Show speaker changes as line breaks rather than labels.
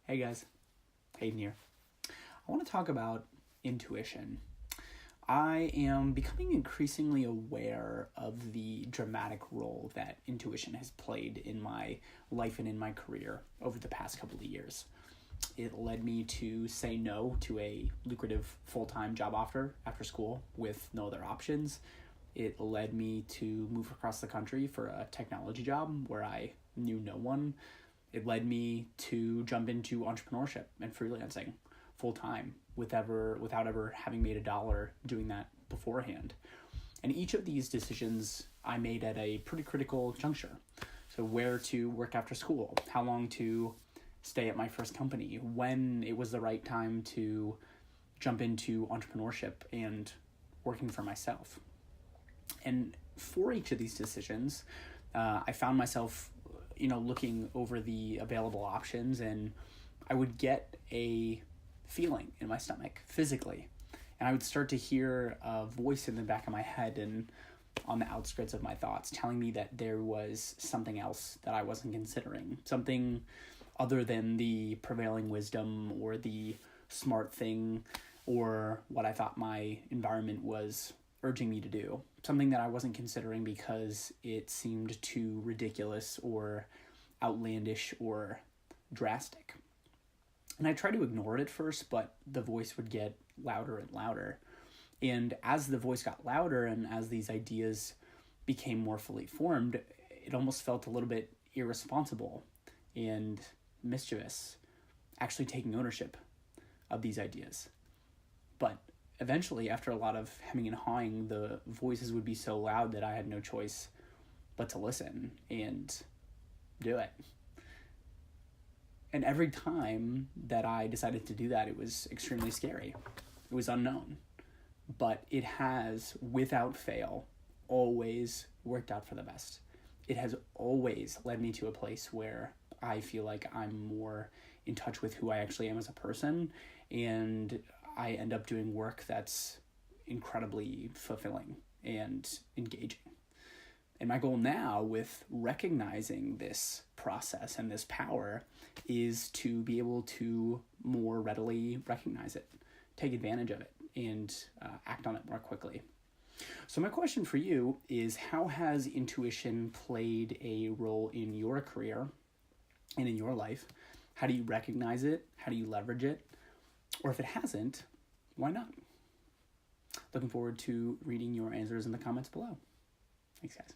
Hey guys, Hayden here. I want to talk about intuition. I am becoming increasingly aware of the dramatic role that intuition has played in my life and in my career over the past couple of years. It led me to say no to a lucrative full-time job offer after school with no other options. It led me to move across the country for a technology job where I knew no one. It led me to jump into entrepreneurship and freelancing full time without ever having made a dollar doing that beforehand. And each of these decisions I made at a pretty critical juncture. So where to work after school, how long to stay at my first company, when it was the right time to jump into entrepreneurship and working for myself. And for each of these decisions, I found myself looking over the available options, and I would get a feeling in my stomach physically. And I would start to hear a voice in the back of my head and on the outskirts of my thoughts telling me that there was something else that I wasn't considering, something other than the prevailing wisdom or the smart thing or what I thought my environment was urging me to do, something that I wasn't considering because it seemed too ridiculous or outlandish or drastic. And I tried to ignore it at first, but the voice would get louder and louder. And as the voice got louder and as these ideas became more fully formed, it almost felt a little bit irresponsible and mischievous, actually taking ownership of these ideas. But eventually, after a lot of hemming and hawing, the voices would be so loud that I had no choice but to listen and do it. And every time that I decided to do that, it was extremely scary. It was unknown. But it has, without fail, always worked out for the best. It has always led me to a place where I feel like I'm more in touch with who I actually am as a person, and I end up doing work that's incredibly fulfilling and engaging. And my goal now with recognizing this process and this power is to be able to more readily recognize it, take advantage of it, and act on it more quickly. So my question for you is, how has intuition played a role in your career and in your life? How do you recognize it? How do you leverage it? Or if it hasn't, why not? Looking forward to reading your answers in the comments below. Thanks, guys.